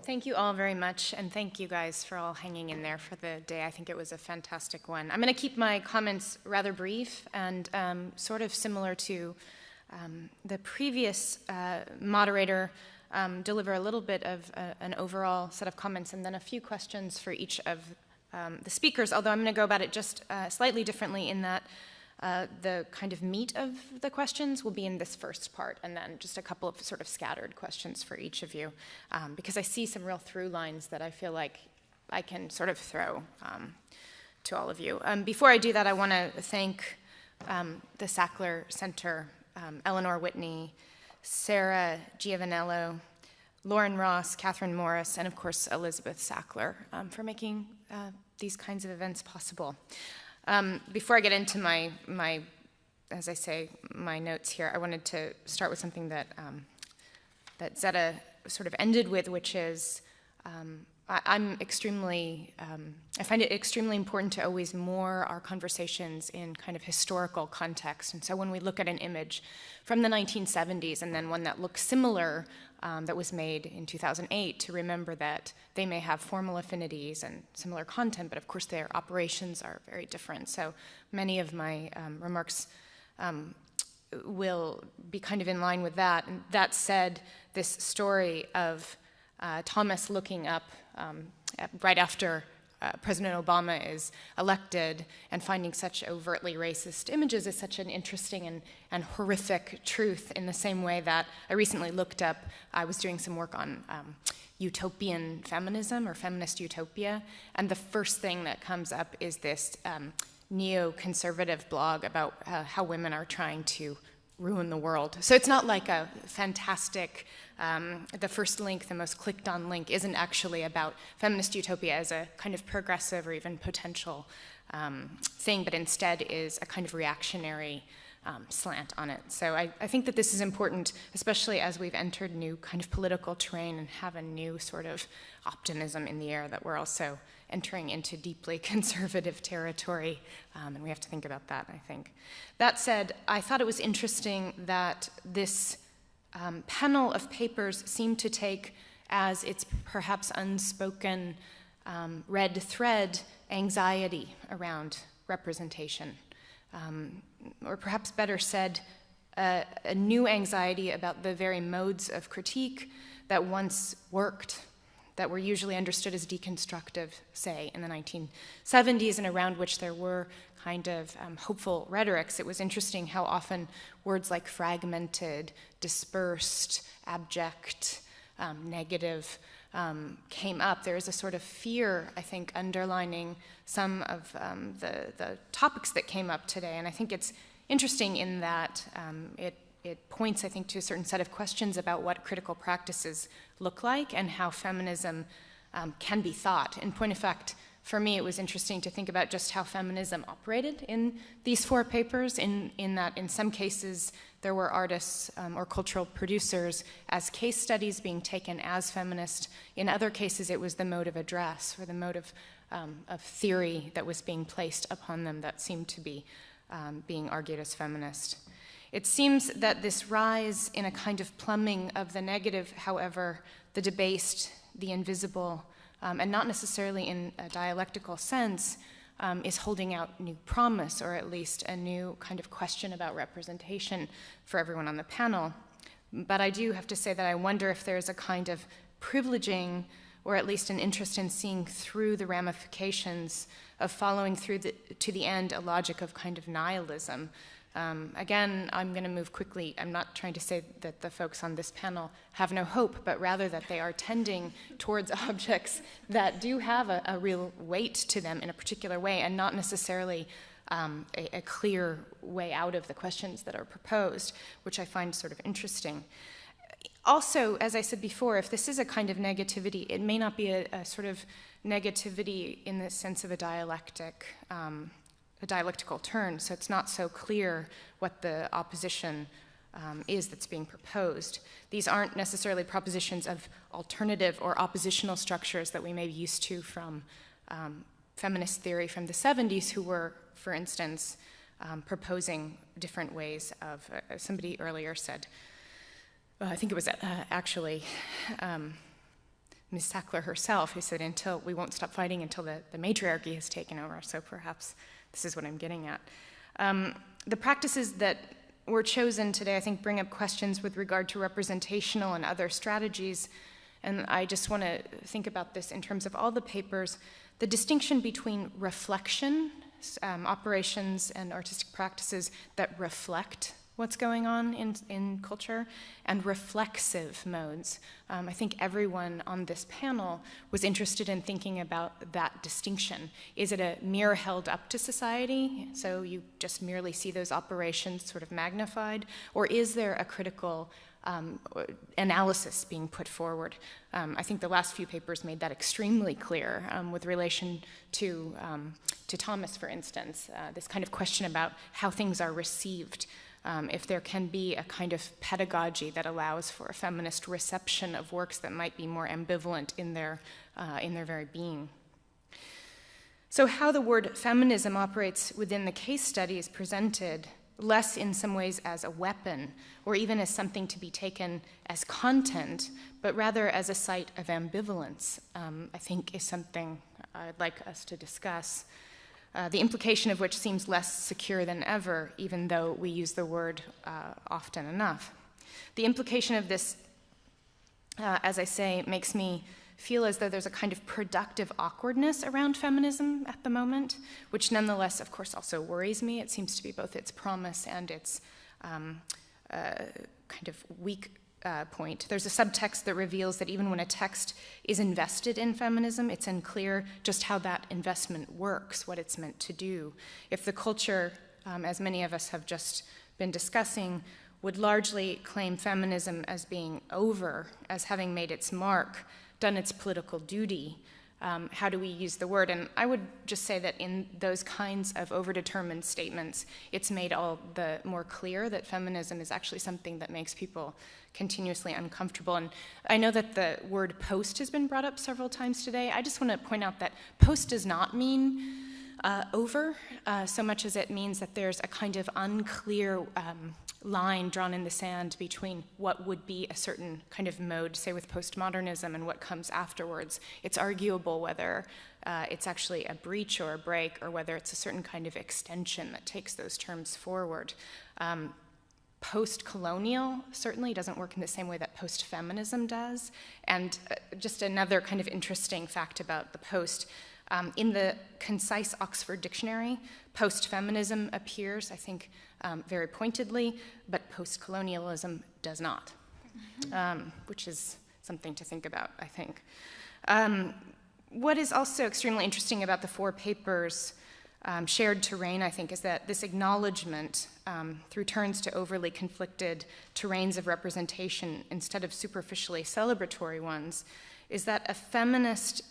Thank you all very much, and thank you guys for all hanging in there for the day. I think it was a fantastic one. I'm going to keep my comments rather brief and sort of similar to the previous moderator, deliver a little bit of an overall set of comments and then a few questions for each of the speakers, although I'm going to go about it just slightly differently in that the kind of meat of the questions will be in this first part, and then just a couple of sort of scattered questions for each of you, because I see some real through lines that I feel like I can sort of throw to all of you. Before I do that, I want to thank the Sackler Center, Eleanor Whitney, Sarah Giovanello, Lauren Ross, Catherine Morris, and of course Elizabeth Sackler for making these kinds of events possible. Before I get into my, as I say, my notes here, I wanted to start with something that that Zeta sort of ended with, which is I find it extremely important to always moor our conversations in kind of historical context. And so when we look at an image from the 1970s and then one that looks similar that was made in 2008, to remember that they may have formal affinities and similar content, but of course their operations are very different. So many of my remarks will be kind of in line with that. And that said, this story of Thomas looking up right after President Obama is elected and finding such overtly racist images is such an interesting and horrific truth, in the same way that I recently looked up, I was doing some work on utopian feminism or feminist utopia, and the first thing that comes up is this neoconservative blog about how women are trying to ruin the world. So it's not like a fantastic, the first link, the most clicked on link, isn't actually about feminist utopia as a kind of progressive or even potential thing, but instead is a kind of reactionary slant on it. So I think that this is important, especially as we've entered new kind of political terrain and have a new sort of optimism in the air, that we're also entering into deeply conservative territory, and we have to think about that, I think. That said, I thought it was interesting that this panel of papers seemed to take as its perhaps unspoken red thread anxiety around representation, or perhaps better said, a new anxiety about the very modes of critique that once worked, that were usually understood as deconstructive, say, in the 1970s, and around which there were kind of hopeful rhetorics. It was interesting how often words like fragmented, dispersed, abject, negative came up. There is a sort of fear, I think, underlining some of the topics that came up today, and I think it's interesting in that it points, I think, to a certain set of questions about what critical practices look like and how feminism can be thought. In point of fact, for me, it was interesting to think about just how feminism operated in these four papers, in that in some cases there were artists or cultural producers as case studies being taken as feminist. In other cases, it was the mode of address or the mode of theory that was being placed upon them that seemed to be being argued as feminist. It seems that this rise in a kind of plumbing of the negative, however, the debased, the invisible, and not necessarily in a dialectical sense, is holding out new promise, or at least a new kind of question about representation for everyone on the panel. But I do have to say that I wonder if there's a kind of privileging, or at least an interest in seeing through the ramifications of following through to the end a logic of kind of nihilism. Again, I'm going to move quickly. I'm not trying to say that the folks on this panel have no hope, but rather that they are tending towards objects that do have a real weight to them in a particular way, and not necessarily a clear way out of the questions that are proposed, which I find sort of interesting. Also, as I said before, if this is a kind of negativity, it may not be a sort of negativity in the sense of a dialectical turn, so it's not so clear what the opposition is that's being proposed. These aren't necessarily propositions of alternative or oppositional structures that we may be used to from feminist theory from the 70s, who were, for instance, proposing different ways of, somebody earlier said, I think it was actually Ms. Sackler herself, who said, we won't stop fighting until the matriarchy has taken over. So perhaps this is what I'm getting at. The practices that were chosen today, I think, bring up questions with regard to representational and other strategies. And I just want to think about this in terms of all the papers. The distinction between reflection, operations and artistic practices that reflect what's going on in culture, and reflexive modes. I think everyone on this panel was interested in thinking about that distinction. Is it a mirror held up to society, so you just merely see those operations sort of magnified, or is there a critical analysis being put forward? I think the last few papers made that extremely clear with relation to Thomas, for instance, this kind of question about how things are received. If there can be a kind of pedagogy that allows for a feminist reception of works that might be more ambivalent in their very being. So how the word feminism operates within the case study is presented less in some ways as a weapon or even as something to be taken as content, but rather as a site of ambivalence, I think is something I'd like us to discuss. The implication of which seems less secure than ever, even though we use the word often enough. The implication of this, as I say, makes me feel as though there's a kind of productive awkwardness around feminism at the moment, which nonetheless, of course, also worries me. It seems to be both its promise and its kind of weak point. There's a subtext that reveals that even when a text is invested in feminism, it's unclear just how that investment works, what it's meant to do. If the culture, as many of us have just been discussing, would largely claim feminism as being over, as having made its mark, done its political duty, how do we use the word? And I would just say that in those kinds of overdetermined statements, it's made all the more clear that feminism is actually something that makes people continuously uncomfortable. And I know that the word post has been brought up several times today. I just want to point out that post does not mean over, so much as it means that there's a kind of unclear line drawn in the sand between what would be a certain kind of mode, say with postmodernism, and what comes afterwards. It's arguable whether it's actually a breach or a break, or whether it's a certain kind of extension that takes those terms forward. Post-colonial certainly doesn't work in the same way that post-feminism does. And just another kind of interesting fact about the post, in the concise Oxford Dictionary, post-feminism appears, I think, very pointedly, but post-colonialism does not, which is something to think about, I think. What is also extremely interesting about the four papers, shared terrain, I think, is that this acknowledgement, through turns to overly conflicted terrains of representation instead of superficially celebratory ones, is that a feminist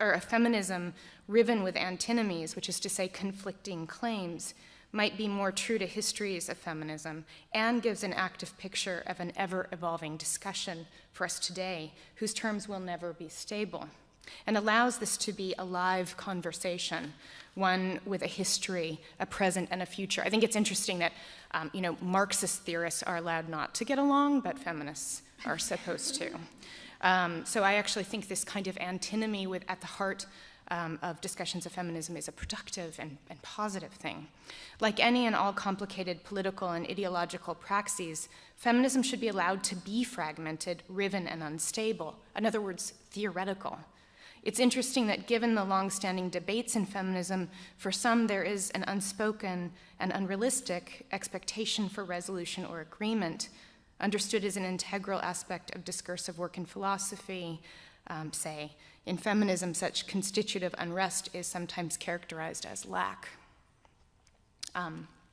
or a feminism riven with antinomies, which is to say conflicting claims, might be more true to histories of feminism and gives an active picture of an ever-evolving discussion for us today, whose terms will never be stable, and allows this to be a live conversation, one with a history, a present, and a future. I think it's interesting that Marxist theorists are allowed not to get along, but feminists are supposed to. So I actually think this kind of antinomy at the heart of discussions of feminism is a productive and positive thing. Like any and all complicated political and ideological praxes, feminism should be allowed to be fragmented, riven, and unstable. In other words, theoretical. It's interesting that given the long-standing debates in feminism, for some there is an unspoken and unrealistic expectation for resolution or agreement, understood as an integral aspect of discursive work in philosophy. Say, in feminism, such constitutive unrest is sometimes characterized as lack.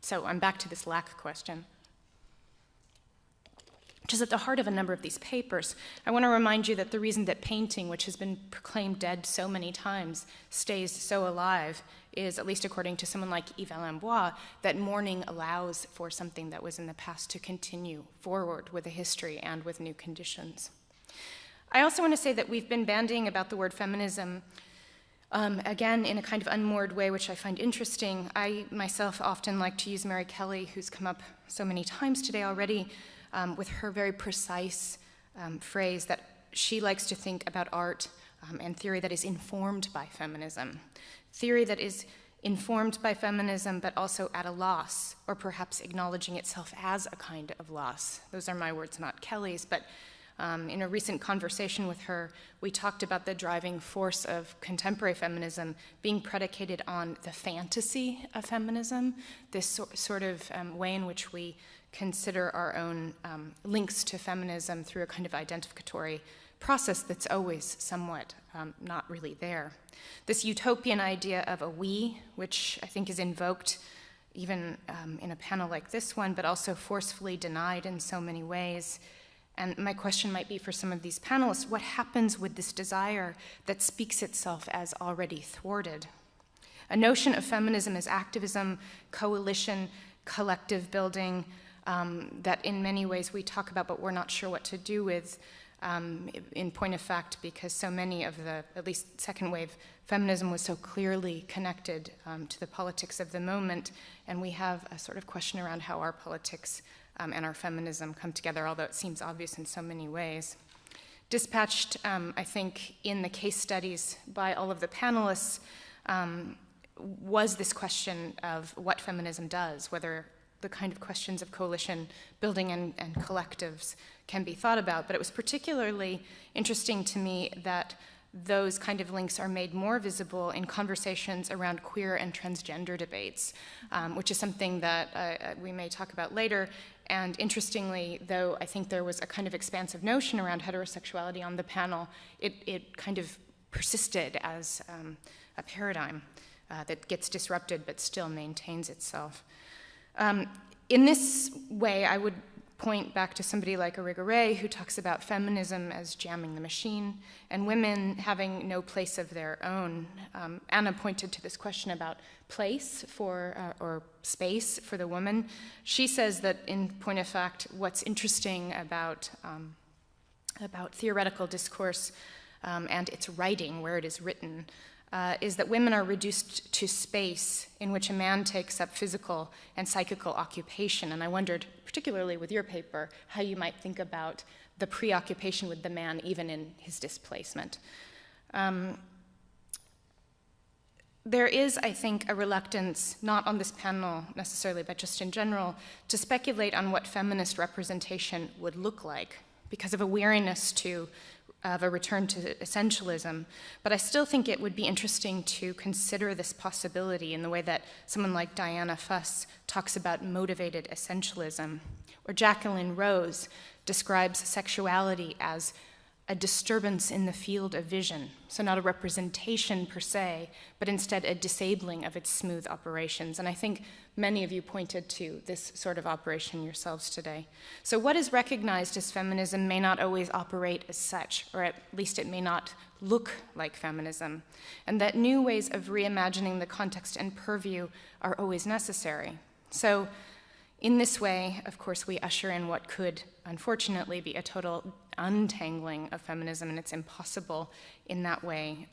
So I'm back to this lack question, which is at the heart of a number of these papers. I want to remind you that the reason that painting, which has been proclaimed dead so many times, stays so alive is, at least according to someone like Yves Lambois, that mourning allows for something that was in the past to continue forward with a history and with new conditions. I also want to say that we've been bandying about the word feminism, again, in a kind of unmoored way, which I find interesting. I myself often like to use Mary Kelly, who's come up so many times today already, with her very precise phrase that she likes to think about art and theory that is informed by feminism. Theory that is informed by feminism, but also at a loss, or perhaps acknowledging itself as a kind of loss. Those are my words, not Kelly's, but in a recent conversation with her, we talked about the driving force of contemporary feminism being predicated on the fantasy of feminism, this sort of way in which we consider our own links to feminism through a kind of identificatory process that's always somewhat not really there. This utopian idea of a we, which I think is invoked even in a panel like this one, but also forcefully denied in so many ways. And my question might be for some of these panelists, what happens with this desire that speaks itself as already thwarted? A notion of feminism as activism, coalition, collective building, that in many ways we talk about but we're not sure what to do with, in point of fact, because so many of the, at least second wave feminism was so clearly connected to the politics of the moment, and we have a sort of question around how our politics and our feminism come together, although it seems obvious in so many ways. Dispatched, I think, in the case studies by all of the panelists was this question of what feminism does, whether the kind of questions of coalition building and collectives can be thought about. But it was particularly interesting to me that those kind of links are made more visible in conversations around queer and transgender debates, which is something that we may talk about later. And interestingly, though I think there was a kind of expansive notion around heterosexuality on the panel, it kind of persisted as a paradigm that gets disrupted but still maintains itself. In this way, I would point back to somebody like Irigaray, who talks about feminism as jamming the machine and women having no place of their own. Anna pointed to this question about place for, or space for the woman. She says that, in point of fact, what's interesting about theoretical discourse and its writing, where it is written, is that women are reduced to space in which a man takes up physical and psychical occupation. And I wondered, particularly with your paper, how you might think about the preoccupation with the man even in his displacement. There is, I think, a reluctance, not on this panel necessarily, but just in general, to speculate on what feminist representation would look like because of a weariness of a return to essentialism. But I still think it would be interesting to consider this possibility in the way that someone like Diana Fuss talks about motivated essentialism, or Jacqueline Rose describes sexuality as a disturbance in the field of vision, so not a representation per se, but instead a disabling of its smooth operations. And I think many of you pointed to this sort of operation yourselves today. So what is recognized as feminism may not always operate as such, or at least it may not look like feminism, and that new ways of reimagining the context and purview are always necessary. So in this way, of course, we usher in what could, unfortunately, be a total untangling of feminism, and it's impossible in that way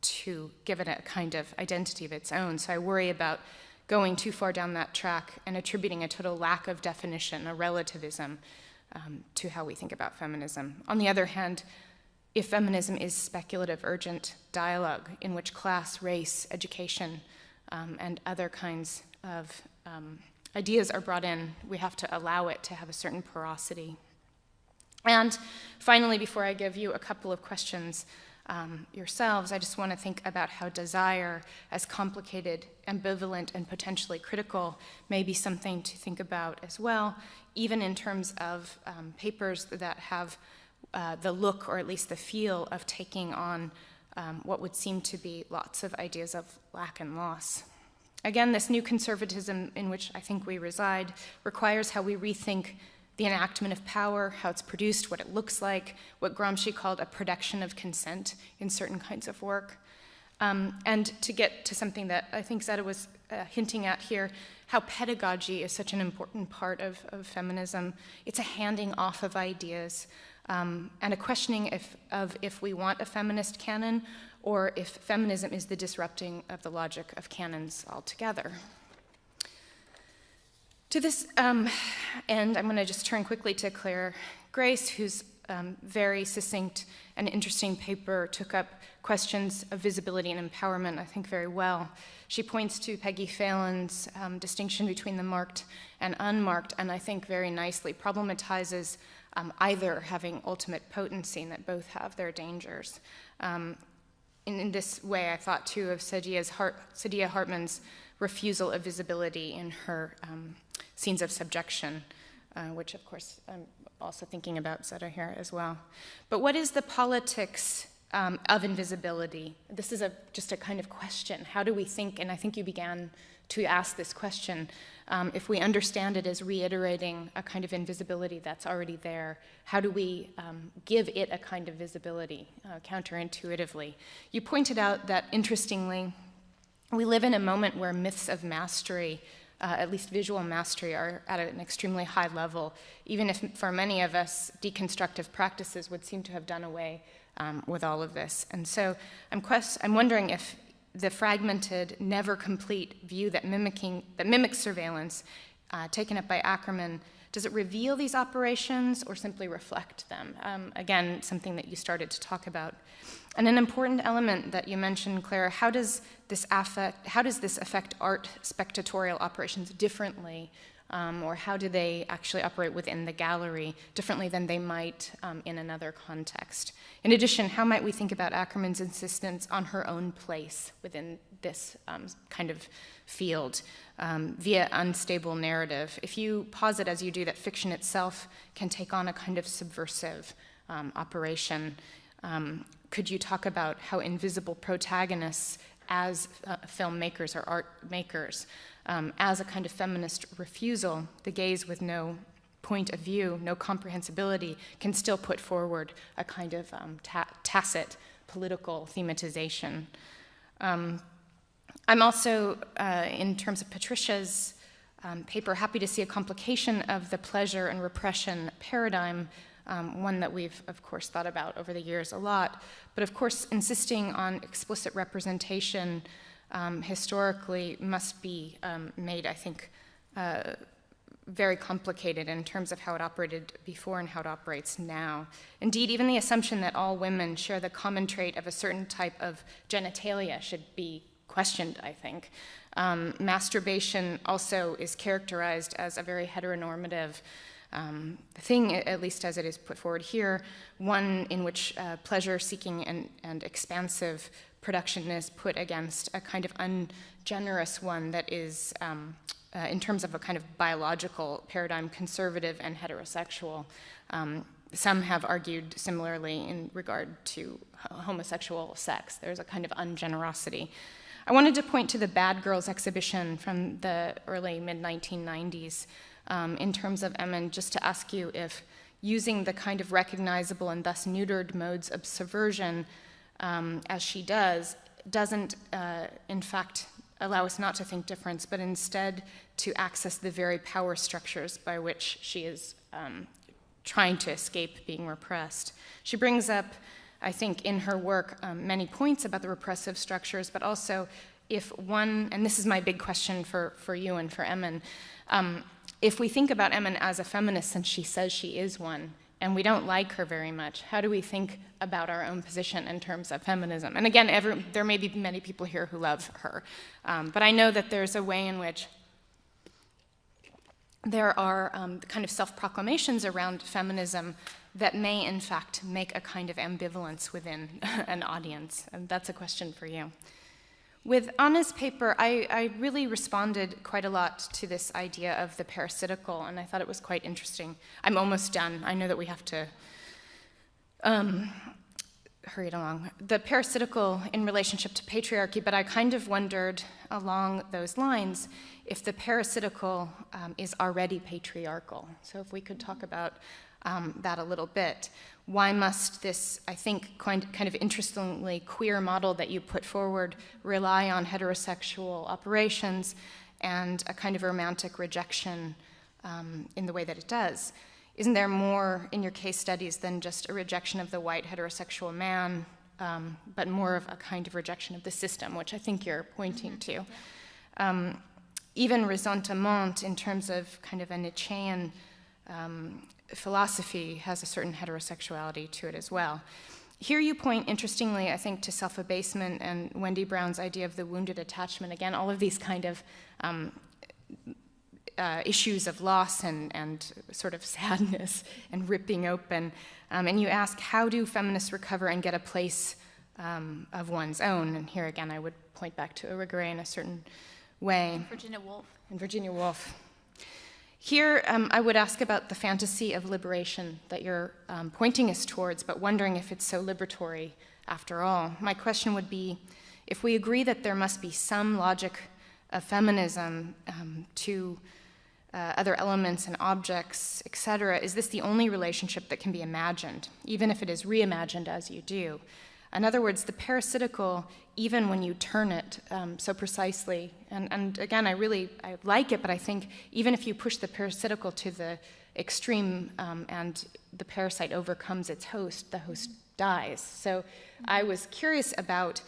to give it a kind of identity of its own. So I worry about going too far down that track and attributing a total lack of definition, a relativism, to how we think about feminism. On the other hand, if feminism is speculative, urgent dialogue in which class, race, education, and other kinds of ideas are brought in, we have to allow it to have a certain porosity. And finally, before I give you a couple of questions yourselves, I just want to think about how desire, as complicated, ambivalent, and potentially critical, may be something to think about as well, even in terms of papers that have the look, or at least the feel, of taking on what would seem to be lots of ideas of lack and loss. Again, this new conservatism in which I think we reside requires how we rethink the enactment of power, how it's produced, what it looks like, what Gramsci called a production of consent in certain kinds of work. And to get to something that I think Zeta was hinting at here, how pedagogy is such an important part of feminism. It's a handing off of ideas and a questioning if we want a feminist canon, or if feminism is the disrupting of the logic of canons altogether. To this end, I'm going to just turn quickly to Claire Grace, who's very succinct and interesting paper took up questions of visibility and empowerment, I think, very well. She points to Peggy Phelan's distinction between the marked and unmarked, and I think very nicely problematizes either having ultimate potency, and that both have their dangers. In this way, I thought, too, of Saidiya Hartman's refusal of visibility in her scenes of subjection, which, of course, I'm also thinking about Zeta here as well. But what is the politics of invisibility? This is just a kind of question. How do we think, and I think you began to ask this question, if we understand it as reiterating a kind of invisibility that's already there, how do we give it a kind of visibility counterintuitively? You pointed out that, interestingly, we live in a moment where myths of mastery, at least visual mastery, are at an extremely high level, even if for many of us deconstructive practices would seem to have done away with all of this. And so I'm wondering if the fragmented, never complete view that mimics surveillance taken up by Ackerman, does it reveal these operations or simply reflect them? Again, something that you started to talk about. And an important element that you mentioned, Claire, how does this affect art spectatorial operations differently, or how do they actually operate within the gallery differently than they might in another context? In addition, how might we think about Ackerman's insistence on her own place within this kind of field via unstable narrative? If you posit, as you do, that fiction itself can take on a kind of subversive operation, could you talk about how invisible protagonists as filmmakers or art makers, as a kind of feminist refusal, the gaze with no point of view, no comprehensibility, can still put forward a kind of tacit political thematization? I'm also, in terms of Patricia's paper, happy to see a complication of the pleasure and repression paradigm, one that we've, of course, thought about over the years a lot, but of course insisting on explicit representation historically must be made, I think, very complicated in terms of how it operated before and how it operates now. Indeed, even the assumption that all women share the common trait of a certain type of genitalia should be questioned, I think. Masturbation also is characterized as a very heteronormative thing, at least as it is put forward here, one in which pleasure-seeking and expansive production is put against a kind of ungenerous one that is, in terms of a kind of biological paradigm, conservative and heterosexual. Some have argued similarly in regard to homosexual sex. There's a kind of ungenerosity. I wanted to point to the Bad Girls exhibition from the early mid-1990s in terms of Emin, just to ask you if using the kind of recognizable and thus neutered modes of subversion as she doesn't in fact allow us not to think difference, but instead to access the very power structures by which she is trying to escape being repressed. She brings up, I think, in her work many points about the repressive structures, but also if one, and this is my big question for you and for Emin, if we think about Emin as a feminist, since she says she is one, and we don't like her very much, how do we think about our own position in terms of feminism? And again, there may be many people here who love her, but I know that there's a way in which there are kind of self-proclamations around feminism that may, in fact, make a kind of ambivalence within an audience, and that's a question for you. With Anna's paper, I really responded quite a lot to this idea of the parasitical, and I thought it was quite interesting. I'm almost done. I know that we have to hurry it along. The parasitical in relationship to patriarchy, but I kind of wondered along those lines if the parasitical is already patriarchal. So if we could talk about that a little bit. Why must this, I think, kind of interestingly queer model that you put forward rely on heterosexual operations and a kind of romantic rejection in the way that it does? Isn't there more in your case studies than just a rejection of the white heterosexual man, but more of a kind of rejection of the system, which I think you're pointing to? Even ressentiment in terms of kind of a Nietzschean philosophy has a certain heterosexuality to it as well. Here you point, interestingly, I think, to self-abasement and Wendy Brown's idea of the wounded attachment. Again, all of these kind of issues of loss and sort of sadness and ripping open. And you ask, how do feminists recover and get a place of one's own? And here again, I would point back to Irigaray in a certain way. Virginia Woolf. And Virginia Woolf. Here, I would ask about the fantasy of liberation that you're pointing us towards, but wondering if it's so liberatory after all. My question would be, if we agree that there must be some logic of feminism to other elements and objects, etc., is this the only relationship that can be imagined, even if it is reimagined as you do? In other words, the parasitical, even when you turn it so precisely, and again, I like it, but I think even if you push the parasitical to the extreme and the parasite overcomes its host, the host dies. So I was curious about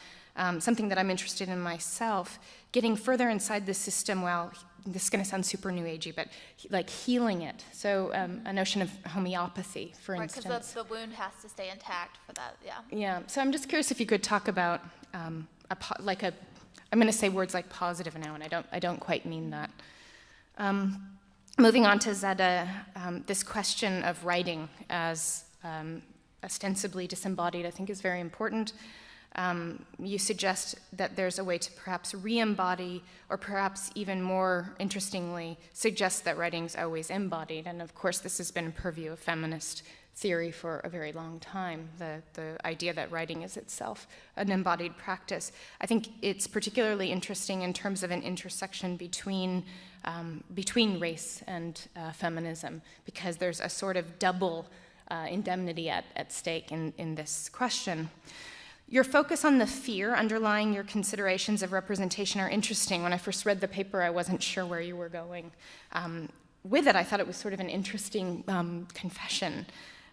something that I'm interested in myself, getting further inside the system while, this is going to sound super new agey, but like healing it. So a notion of homeopathy, for instance. Right, because the wound has to stay intact for that, yeah. Yeah, so I'm just curious if you could talk about I'm going to say words like positive now, and I don't quite mean that. Moving on to Zeta, this question of writing as ostensibly disembodied, I think, is very important. You suggest that there's a way to perhaps re-embody, or perhaps even more interestingly, suggest that writing's always embodied. And of course, this has been a purview of feminist theory for a very long time, the idea that writing is itself an embodied practice. I think it's particularly interesting in terms of an intersection between race and feminism, because there's a sort of double indemnity at stake in this question. Your focus on the fear underlying your considerations of representation are interesting. When I first read the paper, I wasn't sure where you were going with it. I thought it was sort of an interesting confession.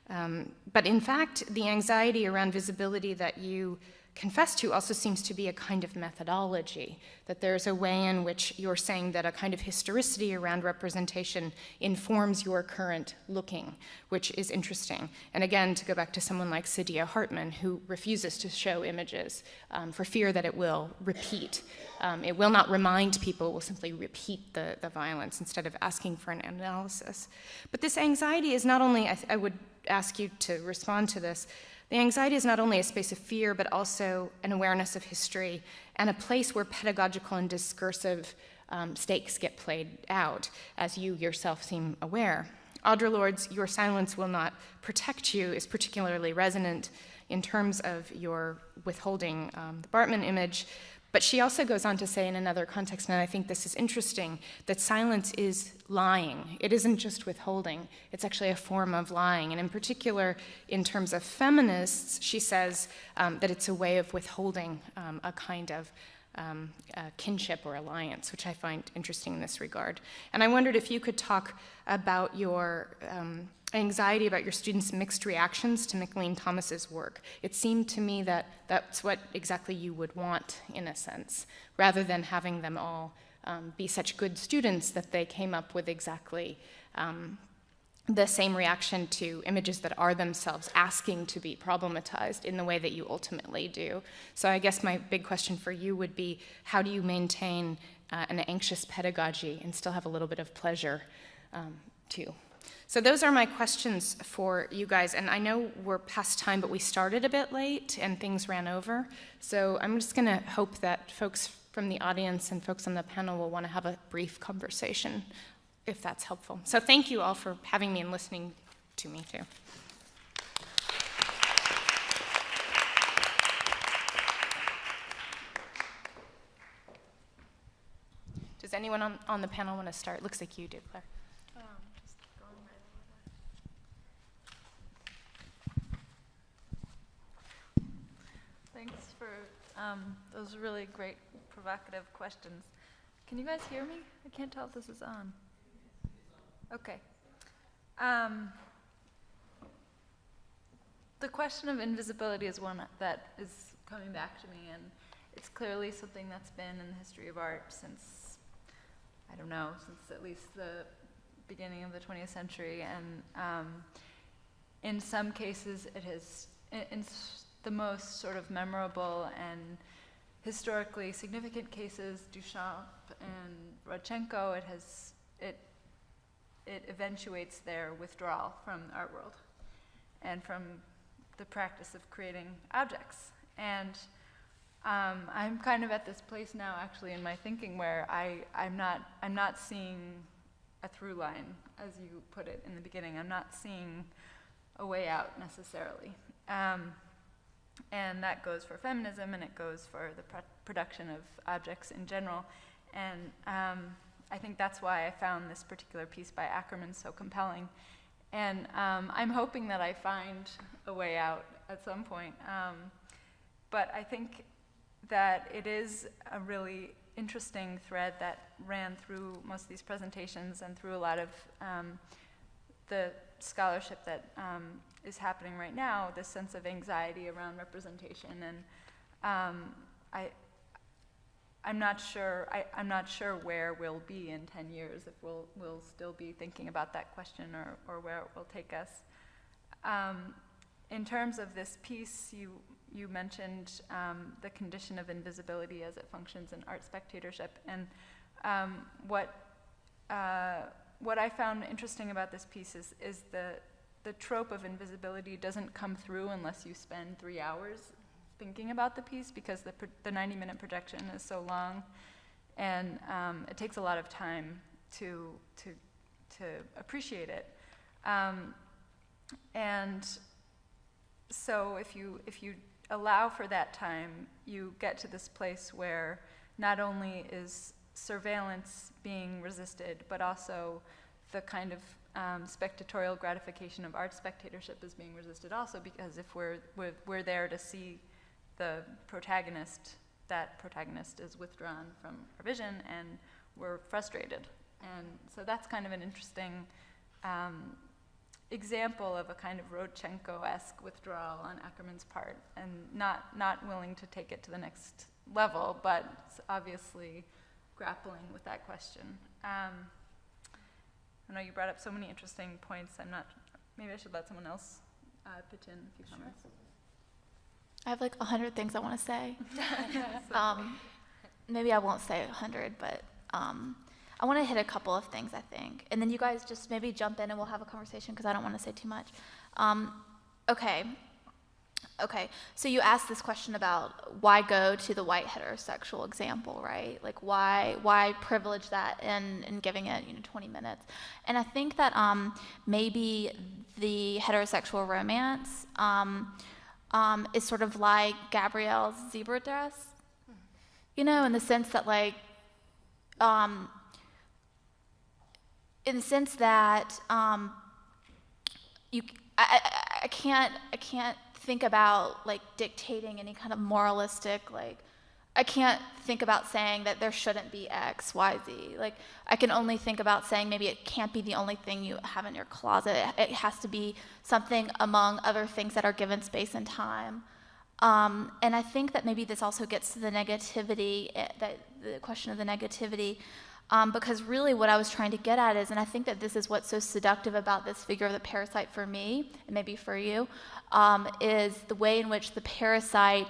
But in fact, the anxiety around visibility that you confess to also seems to be a kind of methodology, that there's a way in which you're saying that a kind of historicity around representation informs your current looking, which is interesting. And again, to go back to someone like Saidiya Hartman, who refuses to show images for fear that it will repeat. It will not remind people, it will simply repeat the violence instead of asking for an analysis. But this anxiety is not only, I would ask you to respond to this, the anxiety is not only a space of fear, but also an awareness of history and a place where pedagogical and discursive stakes get played out, as you yourself seem aware. Audre Lorde's "Your silence will not protect you" is particularly resonant in terms of your withholding the Bartman image, but she also goes on to say in another context, and I think this is interesting, that silence is lying. It isn't just withholding, it's actually a form of lying. And in particular, in terms of feminists, she says that it's a way of withholding a kind of kinship or alliance, which I find interesting in this regard. And I wondered if you could talk about your anxiety about your students' mixed reactions to McLean Thomas's work. It seemed to me that that's what exactly you would want, in a sense, rather than having them all be such good students that they came up with exactly the same reaction to images that are themselves asking to be problematized in the way that you ultimately do. So I guess my big question for you would be, how do you maintain an anxious pedagogy and still have a little bit of pleasure too? So those are my questions for you guys, and I know we're past time, but we started a bit late and things ran over. So I'm just gonna hope that folks from the audience and folks on the panel will wanna have a brief conversation, if that's helpful. So thank you all for having me and listening to me too. Does anyone on the panel wanna start? Looks like you do, Claire. Thanks for those really great, provocative questions. Can you guys hear me? I can't tell if this is on. Okay. The question of invisibility is one that is coming back to me, and it's clearly something that's been in the history of art since, I don't know, since at least the beginning of the 20th century, and in some cases it has, in the most sort of memorable and historically significant cases, Duchamp and Rodchenko, it eventuates their withdrawal from the art world and from the practice of creating objects. And I'm kind of at this place now, actually, in my thinking where I'm not seeing a through line, as you put it in the beginning. I'm not seeing a way out necessarily. And that goes for feminism, and it goes for the production of objects in general. And I think that's why I found this particular piece by Ackerman so compelling. And I'm hoping that I find a way out at some point. But I think that it is a really interesting thread that ran through most of these presentations and through a lot of the scholarship that is happening right now, this sense of anxiety around representation. And I'm not sure where we'll be in 10 years, if we'll still be thinking about that question or where it will take us. In terms of this piece, you mentioned the condition of invisibility as it functions in art spectatorship. And what I found interesting about this piece is the trope of invisibility doesn't come through unless you spend 3 hours thinking about the piece, because the 90-minute projection is so long, and it takes a lot of time to appreciate it. And so if you allow for that time, you get to this place where not only is surveillance being resisted, but also the kind of spectatorial gratification of art spectatorship is being resisted also, because if we're there to see the protagonist, that protagonist is withdrawn from our vision and we're frustrated. And so that's kind of an interesting example of a kind of Rodchenko-esque withdrawal on Ackerman's part, and not willing to take it to the next level, but obviously grappling with that question. I know you brought up so many interesting points. Maybe I should let someone else pitch in a few comments. Sure. I have like 100 things I want to say. Maybe I won't say 100, but I want to hit a couple of things, I think. And then you guys just maybe jump in and we'll have a conversation, because I don't want to say too much. Okay, so you asked this question about why go to the white heterosexual example, right? Like why privilege that in giving it 20 minutes? And I think that maybe the heterosexual romance is sort of like Gabrielle's zebra dress, in the sense that I can't think about dictating any kind of moralistic, I can't think about saying that there shouldn't be X, Y, Z. I can only think about saying maybe it can't be the only thing you have in your closet. It has to be something among other things that are given space and time. And I think that maybe this also gets to the negativity, the question of the negativity, because really what I was trying to get at is, and I think that this is what's so seductive about this figure of the parasite for me, and maybe for you, is the way in which the parasite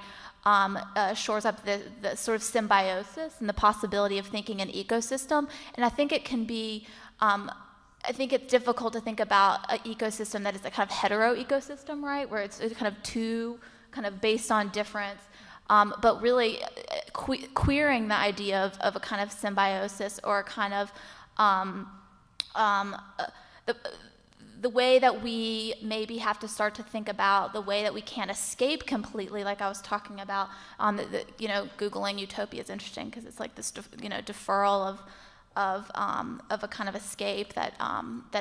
shores up the sort of symbiosis and the possibility of thinking an ecosystem. And I think it can be, I think it's difficult to think about an ecosystem that is a kind of hetero ecosystem, right, where it's kind of two, kind of based on difference, but really queering the idea of a kind of symbiosis, or a kind of the way that we maybe have to start to think about the way that we can't escape completely, like I was talking about. Googling utopia is interesting because it's like this, deferral of a kind of escape that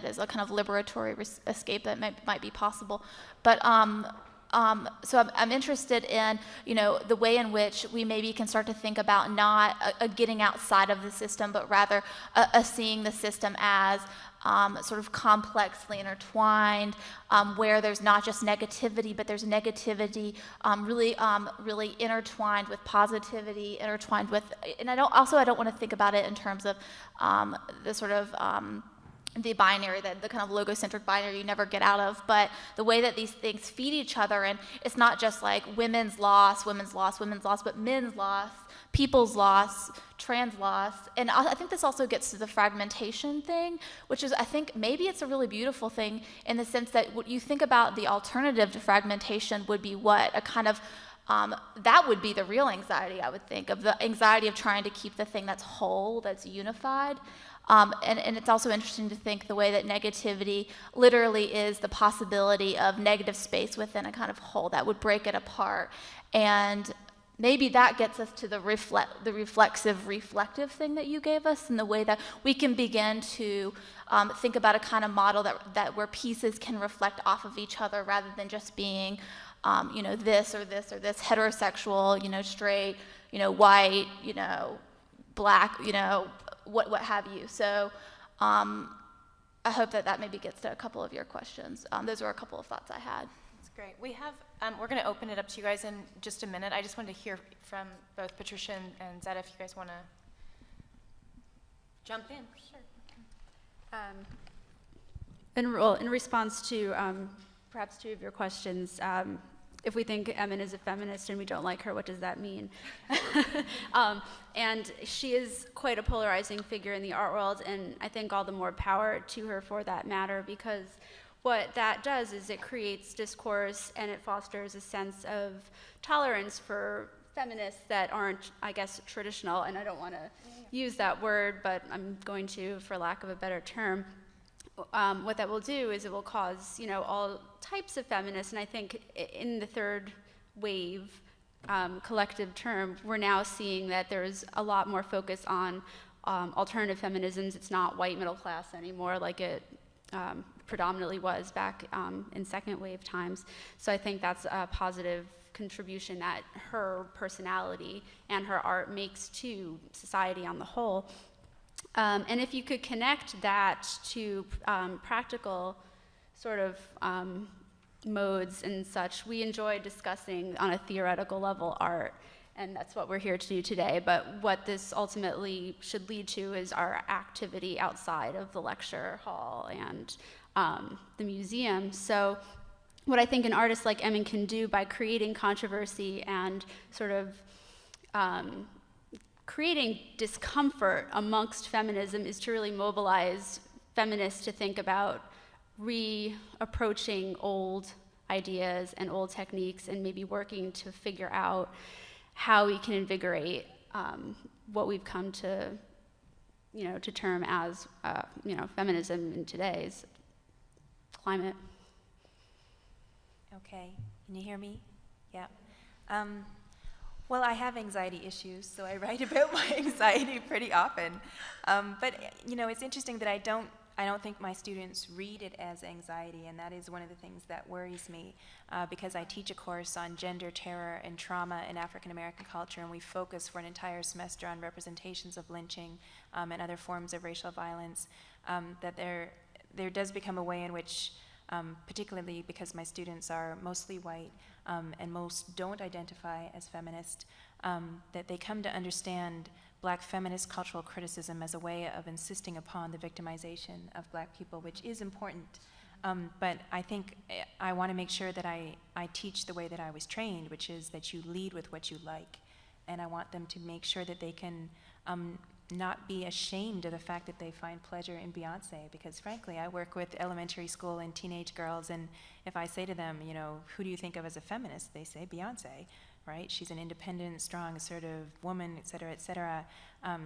is a kind of liberatory escape that might be possible. But so I'm interested in, the way in which we maybe can start to think about not a getting outside of the system, but rather a seeing the system as sort of complexly intertwined, where there's not just negativity, but there's negativity really intertwined with positivity, intertwined with, and I don't want to think about it in terms of the sort of the binary, the kind of logocentric binary you never get out of, but the way that these things feed each other, and it's not just like women's loss, but men's loss, people's loss, trans loss. And I think this also gets to the fragmentation thing, which is, I think, maybe it's a really beautiful thing in the sense that what you think about the alternative to fragmentation would be what? A kind of, that would be the real anxiety, I would think, of the anxiety of trying to keep the thing that's whole, that's unified. And it's also interesting to think the way that negativity literally is the possibility of negative space within a kind of whole that would break it apart. And maybe that gets us to the reflective thing that you gave us, and the way that we can begin to think about a kind of model that where pieces can reflect off of each other rather than just being, this or this or this, heterosexual, straight, white, black, what have you. So I hope that maybe gets to a couple of your questions. Those were a couple of thoughts I had. That's great. We have, we're going to open it up to you guys in just a minute. I just wanted to hear from both Patricia and Zeta if you guys want to jump in. Sure. In response to perhaps two of your questions, if we think Emin is a feminist and we don't like her, what does that mean? And she is quite a polarizing figure in the art world, and I think all the more power to her for that matter, because what that does is it creates discourse and it fosters a sense of tolerance for feminists that aren't, I guess, traditional, and I don't want to use that word, but I'm going to, for lack of a better term. What that will do is it will cause, all types of feminists, and I think in the third wave collective term, we're now seeing that there's a lot more focus on alternative feminisms. It's not white middle class anymore like it predominantly was back in second wave times. So I think that's a positive contribution that her personality and her art makes to society on the whole. And if you could connect that to practical sort of modes and such, we enjoy discussing on a theoretical level art, and that's what we're here to do today. But what this ultimately should lead to is our activity outside of the lecture hall and the museum. So what I think an artist like Emin can do by creating controversy and sort of creating discomfort amongst feminism is to really mobilize feminists to think about reapproaching old ideas and old techniques, and maybe working to figure out how we can invigorate what we've come to, to term as, feminism in today's climate. Okay, can you hear me? Yeah. Well, I have anxiety issues, so I write about my anxiety pretty often. But it's interesting that I don't think my students read it as anxiety, and that is one of the things that worries me, because I teach a course on gender, terror, and trauma in African American culture, and we focus for an entire semester on representations of lynching and other forms of racial violence. That there does become a way in which, particularly because my students are mostly white and most don't identify as feminist, that they come to understand Black feminist cultural criticism as a way of insisting upon the victimization of Black people, which is important. But I think I want to make sure that I teach the way that I was trained, which is that you lead with what you like. And I want them to make sure that they can not be ashamed of the fact that they find pleasure in Beyonce, because frankly, I work with elementary school and teenage girls, and if I say to them, who do you think of as a feminist? They say Beyonce, right? She's an independent, strong, assertive woman, et cetera, et cetera.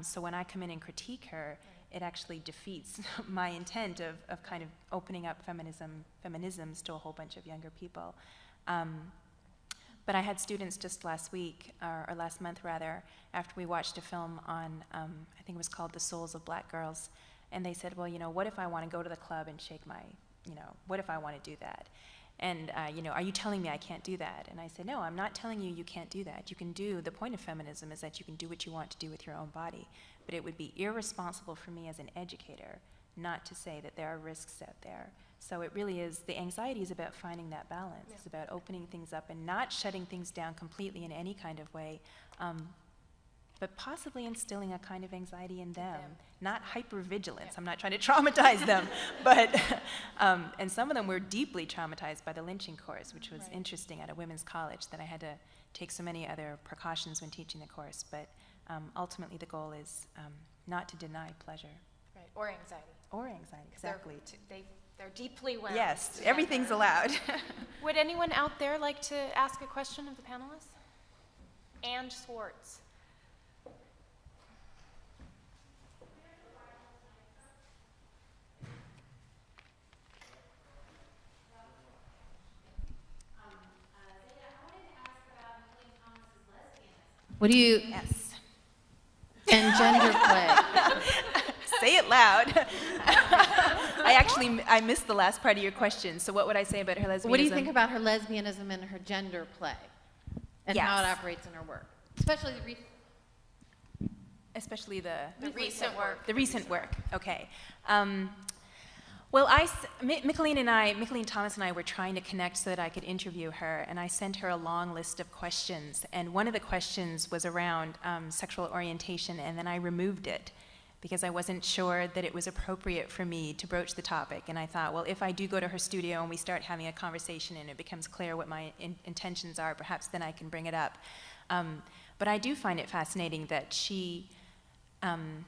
So when I come in and critique her, it actually defeats my intent of kind of opening up feminisms to a whole bunch of younger people. But I had students just last week, or last month rather, after we watched a film on, I think it was called The Souls of Black Girls, and they said, well, what if I want to go to the club and shake my, what if I want to do that? And, are you telling me I can't do that? And I said, no, I'm not telling you can't do that. You can do, the point of feminism is that you can do what you want to do with your own body, but it would be irresponsible for me as an educator not to say that there are risks out there. So it really is, the anxiety is about finding that balance. Yeah. It's about opening things up and not shutting things down completely in any kind of way, but possibly instilling a kind of anxiety in them. Not hypervigilance. I'm not trying to traumatize them, but, and some of them were deeply traumatized by the lynching course, which was interesting at a women's college, that I had to take so many other precautions when teaching the course. But ultimately, the goal is not to deny pleasure. Right, or anxiety. Or anxiety, exactly. They're deeply wound. Yes, everything's allowed. Would anyone out there like to ask a question of the panelists? Anne Swartz. What do you... Yes. And gender play. Say it loud. I missed the last part of your question. So what would I say about her lesbianism? What do you think about her lesbianism and her gender play? And how it operates in her work? Especially the recent work. The recent work, okay. Mickalene Thomas and I were trying to connect so that I could interview her, and I sent her a long list of questions. And one of the questions was around sexual orientation, and then I removed it because I wasn't sure that it was appropriate for me to broach the topic. And I thought, well, if I do go to her studio and we start having a conversation and it becomes clear what my intentions are, perhaps then I can bring it up. But I do find it fascinating that she, in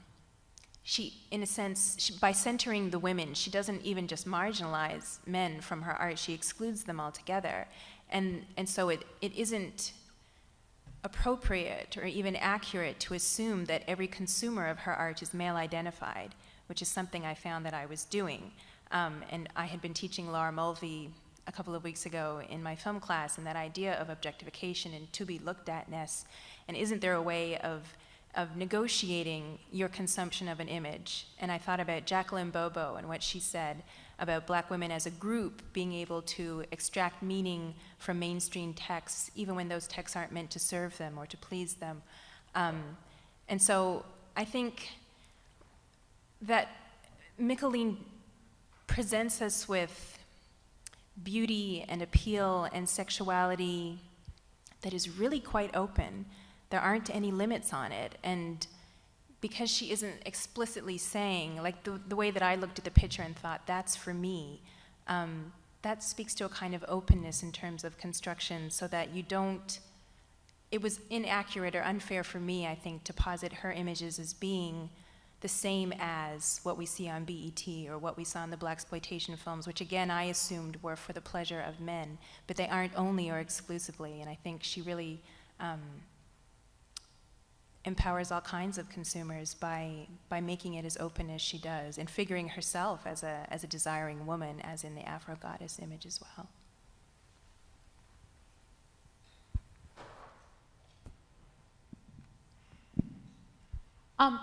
a sense, by centering the women, she doesn't even just marginalize men from her art, she excludes them altogether. And so it isn't appropriate or even accurate to assume that every consumer of her art is male identified, which is something I found that I was doing. And I had been teaching Laura Mulvey a couple of weeks ago in my film class, and that idea of objectification and to be looked at-ness, and isn't there a way of negotiating your consumption of an image? And I thought about Jacqueline Bobo and what she said about black women as a group being able to extract meaning from mainstream texts, even when those texts aren't meant to serve them or to please them. And so I think that Mickalene presents us with beauty and appeal and sexuality that is really quite open. There aren't any limits on it. And because she isn't explicitly saying, like the way that I looked at the picture and thought, that's for me, that speaks to a kind of openness in terms of construction, so that you don't, it was inaccurate or unfair for me, I think, to posit her images as being the same as what we see on BET or what we saw in the blaxploitation films, which again I assumed were for the pleasure of men, but they aren't only or exclusively. And I think she really empowers all kinds of consumers by making it as open as she does, and figuring herself as a desiring woman, as in the Afro goddess image as well.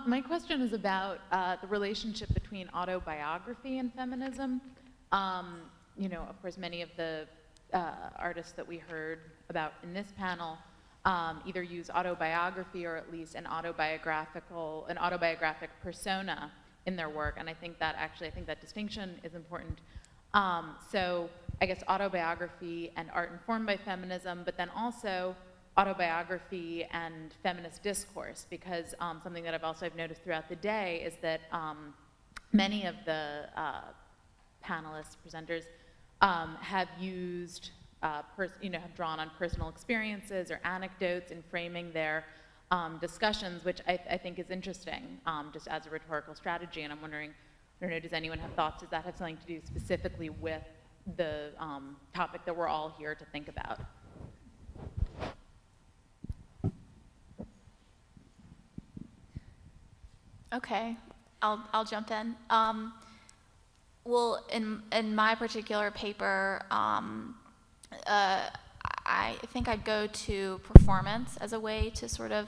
My question is about the relationship between autobiography and feminism. You know, of course, many of the artists that we heard about in this panel either use autobiography or at least an autobiographic persona in their work, and I think that distinction is important. So I guess autobiography and art informed by feminism, but then also autobiography and feminist discourse, because something that I've noticed throughout the day is that many of the panelists, presenters, have used, have drawn on personal experiences or anecdotes in framing their discussions, which I think is interesting, just as a rhetorical strategy. And I'm wondering, I don't know, does anyone have thoughts? Does that have something to do specifically with the topic that we're all here to think about? Okay, I'll jump in. Well, in my particular paper, I think I'd go to performance as a way to sort of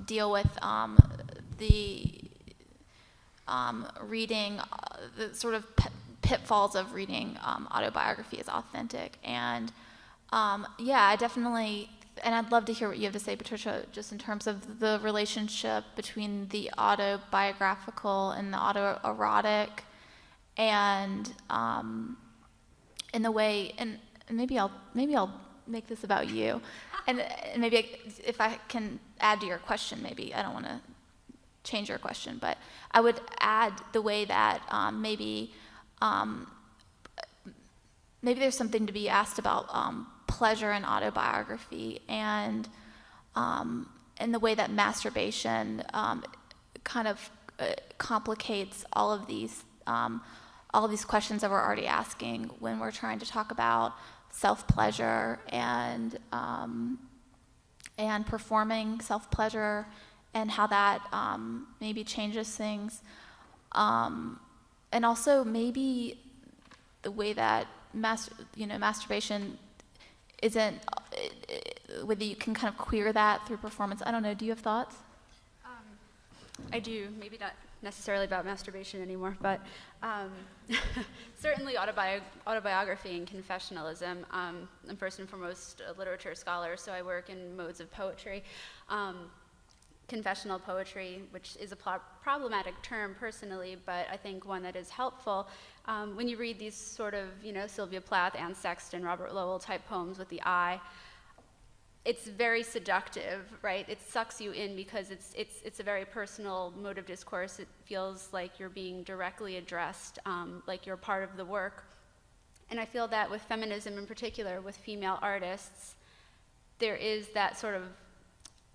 deal with the reading, the sort of pitfalls of reading autobiography as authentic. And yeah, I definitely, and I'd love to hear what you have to say, Patricia, just in terms of the relationship between the autobiographical and the autoerotic, and in the way, and maybe I'll make this about you. And maybe if I can add to your question, maybe, I don't want to change your question, but I would add the way that maybe there's something to be asked about pleasure in autobiography, and the way that masturbation kind of complicates all of these questions that we're already asking when we're trying to talk about self-pleasure and performing self-pleasure, and how that maybe changes things, and also maybe the way that masturbation isn't, whether you can kind of queer that through performance. I don't know. Do you have thoughts? I do. Maybe not necessarily about masturbation anymore, but certainly autobiography and confessionalism. I'm first and foremost a literature scholar, so I work in modes of poetry. Confessional poetry, which is a problematic term personally, but I think one that is helpful. When you read these sort of, Sylvia Plath, Anne Sexton, Robert Lowell type poems with the I, it's very seductive, right? It sucks you in because it's a very personal mode of discourse. It feels like you're being directly addressed, like you're part of the work. And I feel that with feminism in particular, with female artists, there is that sort of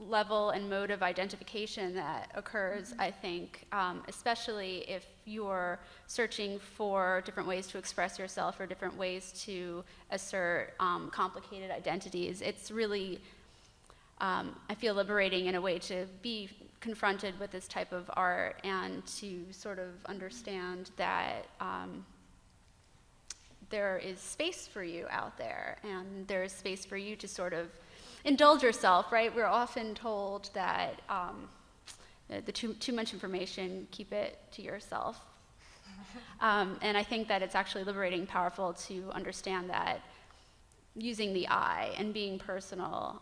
level and mode of identification that occurs, I think, especially if you're searching for different ways to express yourself or different ways to assert complicated identities. It's really, I feel, liberating in a way to be confronted with this type of art and to sort of understand that there is space for you out there, and there is space for you to sort of indulge yourself, right? We're often told that too much information, keep it to yourself. And I think that it's actually liberating, powerful to understand that using the I and being personal,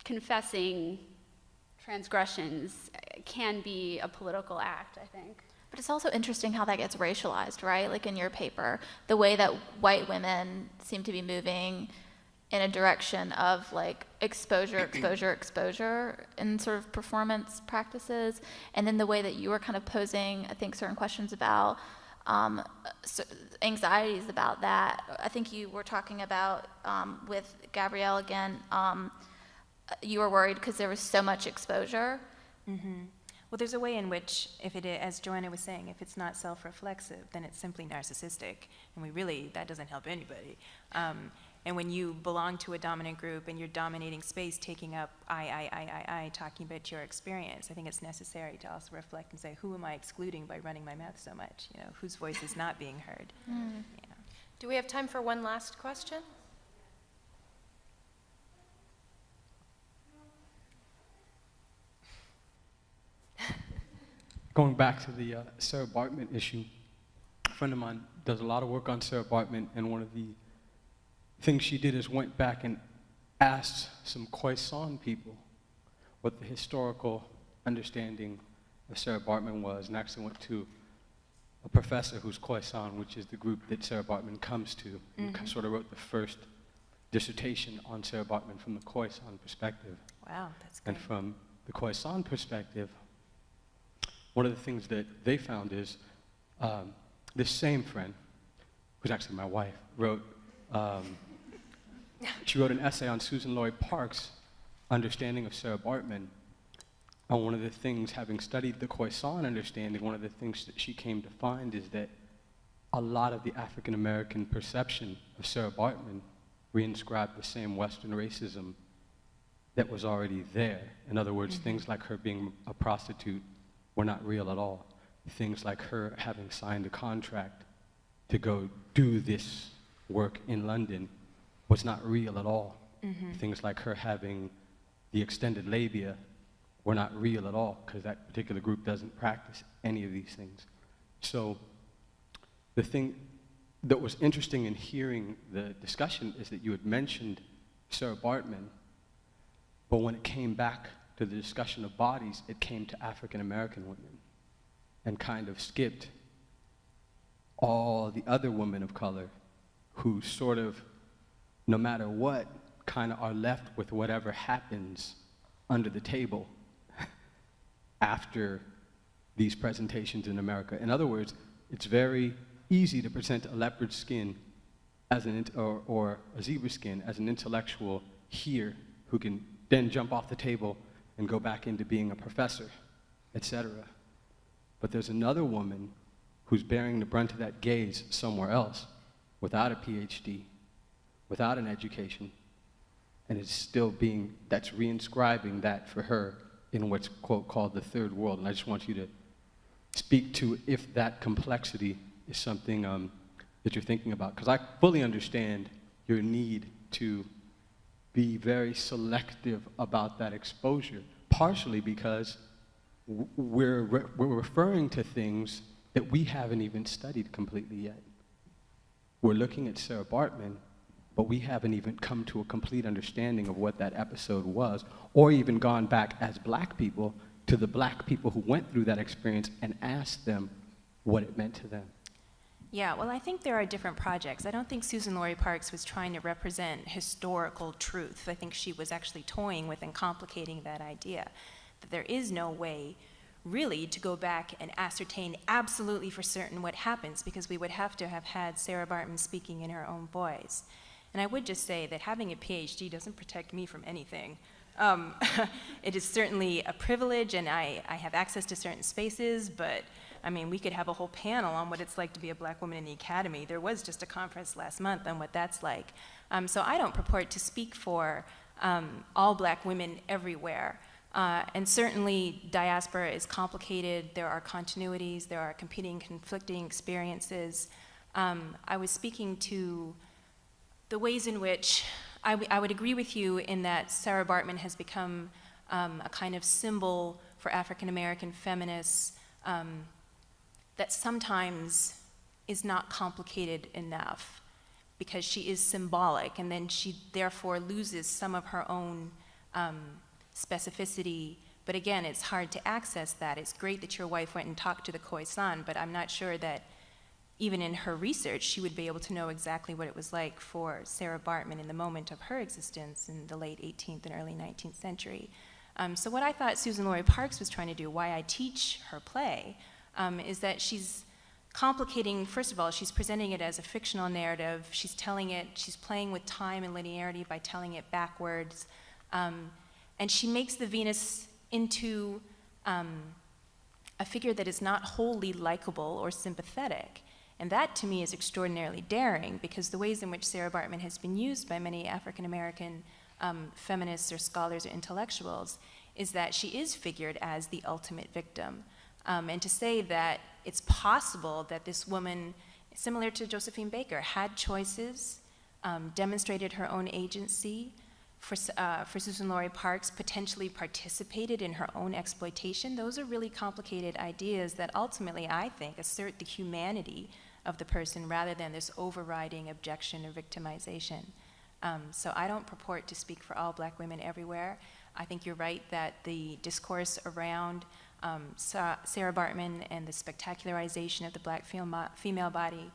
confessing transgressions can be a political act, I think. But it's also interesting how that gets racialized, right? Like in your paper, the way that white women seem to be moving in a direction of like exposure in sort of performance practices, and then the way that you were kind of posing, I think, certain questions about anxieties about that. I think you were talking about with Gabrielle again, you were worried because there was so much exposure. Mm-hmm. Well, there's a way in which, if it is, as Johanna was saying, if it's not self-reflexive, then it's simply narcissistic, and that doesn't help anybody. And when you belong to a dominant group and you're dominating space, taking up I, talking about your experience, I think it's necessary to also reflect and say, who am I excluding by running my mouth so much? Whose voice is not being heard? Do we have time for one last question? Going back to the Sarah Baartman issue, a friend of mine does a lot of work on Sarah Baartman, and one of the things she did is went back and asked some Khoisan people what the historical understanding of Sarah Baartman was, and actually went to a professor who's Khoisan, which is the group that Sarah Baartman comes to, and sort of wrote the first dissertation on Sarah Baartman from the Khoisan perspective. Wow, that's great. And from the Khoisan perspective, one of the things that they found is this same friend, who's actually my wife, she wrote an essay on Susan Lloyd Parks' understanding of Sarah Baartman. And one of the things, having studied the Khoisan understanding, one of the things that she came to find is that a lot of the African-American perception of Sarah Baartman reinscribed the same Western racism that was already there. In other words, things like her being a prostitute were not real at all. Things like her having signed a contract to go do this work in London was not real at all. Things like her having the extended labia were not real at all, because that particular group doesn't practice any of these things. So the thing that was interesting in hearing the discussion is that you had mentioned Sarah Baartman, but when it came back to the discussion of bodies, it came to African American women and kind of skipped all the other women of color who sort of, no matter what, kind of are left with whatever happens under the table after these presentations in America. In other words, it's very easy to present a leopard skin as or a zebra skin as an intellectual here who can then jump off the table and go back into being a professor, etc. But there's another woman who's bearing the brunt of that gaze somewhere else, without a PhD, without an education, and it's still that's reinscribing that for her in what's, quote, called the third world. And I just want you to speak to if that complexity is something that you're thinking about, because I fully understand your need to be very selective about that exposure, partially because we're referring to things that we haven't even studied completely yet. We're looking at Sarah Bartman, but we haven't even come to a complete understanding of what that episode was, or even gone back as black people to the black people who went through that experience and asked them what it meant to them. Yeah, well, I think there are different projects. I don't think Susan Laurie Parks was trying to represent historical truth. I think she was actually toying with and complicating that idea, that there is no way really to go back and ascertain absolutely for certain what happens, because we would have to have had Sarah Bartman speaking in her own voice. And I would just say that having a PhD doesn't protect me from anything. It is certainly a privilege, and I have access to certain spaces, but I mean, we could have a whole panel on what it's like to be a black woman in the academy. There was just a conference last month on what that's like. So I don't purport to speak for all black women everywhere. And certainly diaspora is complicated. There are continuities, there are competing, conflicting experiences. I was speaking to the ways in which I would agree with you in that Sarah Bartman has become a kind of symbol for African American feminists that sometimes is not complicated enough, because she is symbolic, and then she therefore loses some of her own specificity. But again, it's hard to access that. It's great that your wife went and talked to the Khoisan, but I'm not sure that even in her research, she would be able to know exactly what it was like for Sarah Bartman in the moment of her existence in the late 18th and early 19th century. So what I thought Susan Laurie Parks was trying to do, why I teach her play, is that she's complicating, first of all, she's presenting it as a fictional narrative. She's telling it, she's playing with time and linearity by telling it backwards. And she makes the Venus into a figure that is not wholly likable or sympathetic. And that, to me, is extraordinarily daring, because the ways in which Sarah Bartman has been used by many African American feminists or scholars or intellectuals is that she is figured as the ultimate victim. And to say that it's possible that this woman, similar to Josephine Baker, had choices, demonstrated her own agency, for Susan Laurie Parks potentially participated in her own exploitation, those are really complicated ideas that ultimately, I think, assert the humanity of the person rather than this overriding objection or victimization. So I don't purport to speak for all black women everywhere. I think you're right that the discourse around Sarah Bartman and the spectacularization of the black female body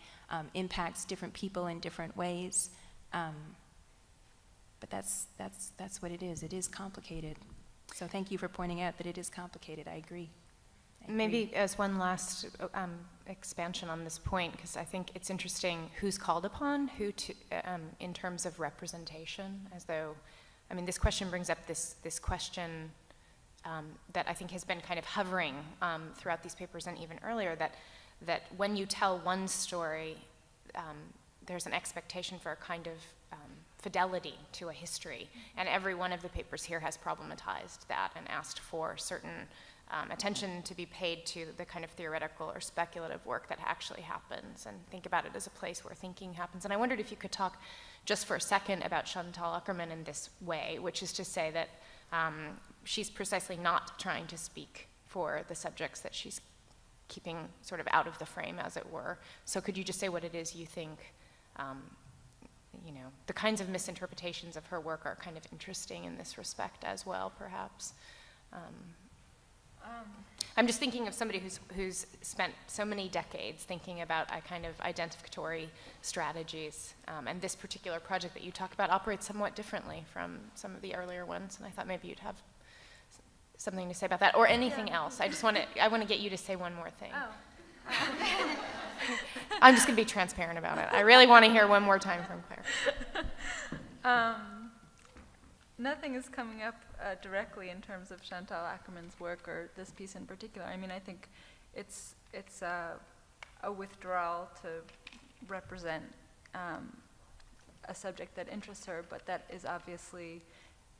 impacts different people in different ways. But that's what it is. It is complicated. So thank you for pointing out that it is complicated. I agree. Maybe as one last expansion on this point, because I think it's interesting who's called upon, who to, in terms of representation, as though, I mean, this question brings up this question that I think has been kind of hovering throughout these papers and even earlier, that when you tell one story, there's an expectation for a kind of fidelity to a history. And every one of the papers here has problematized that and asked for certain attention to be paid to the kind of theoretical or speculative work that actually happens, and think about it as a place where thinking happens. And I wondered if you could talk just for a second about Chantal Akerman in this way, which is to say that she's precisely not trying to speak for the subjects that she's keeping sort of out of the frame, as it were. So could you just say what it is you think, you know, the kinds of misinterpretations of her work are kind of interesting in this respect as well, perhaps? I'm just thinking of somebody who's spent so many decades thinking about a kind of identificatory strategies, and this particular project that you talk about operates somewhat differently from some of the earlier ones, and I thought maybe you'd have something to say about that, or anything else. I want to get you to say one more thing. Oh. I'm just going to be transparent about it. I really want to hear one more time from Claire. Nothing is coming up directly in terms of Chantal Akerman's work or this piece in particular. I mean, I think it's a withdrawal to represent a subject that interests her, but that is obviously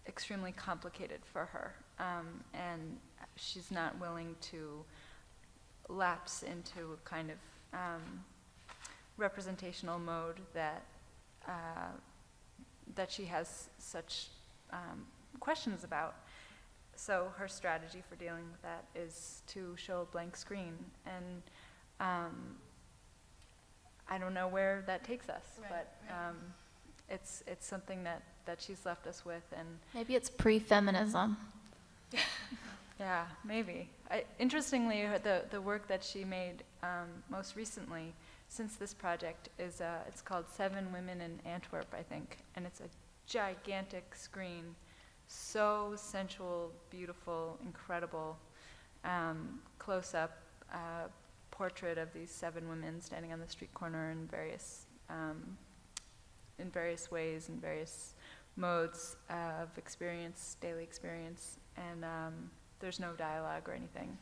extremely complicated for her, and she's not willing to lapse into a kind of representational mode that that she has such questions about. So her strategy for dealing with that is to show a blank screen, and I don't know where that takes us, but it's something that she's left us with, and Maybe it's pre-feminism. yeah, maybe. Interestingly, the work that she made most recently, since this project, is it's called 7 Women in Antwerp, I think, and it's a gigantic screen, so sensual, beautiful, incredible, close-up portrait of these 7 women standing on the street corner in various ways, in various modes of experience, daily experience, and there's no dialogue or anything,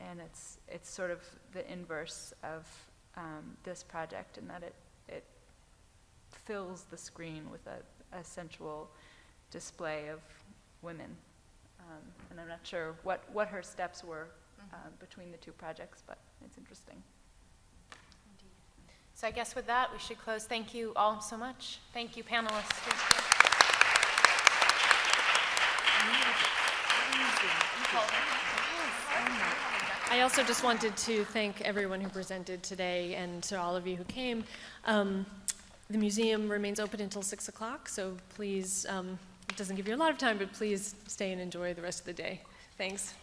and it's sort of the inverse of this project in that it fills the screen with a sensual display of women, and I'm not sure what her steps were between the 2 projects, but it's interesting. So I guess with that, we should close. Thank you all so much. Thank you, panelists. I also just wanted to thank everyone who presented today and to all of you who came. The museum remains open until 6 o'clock, so please, it doesn't give you a lot of time, but please stay and enjoy the rest of the day. Thanks.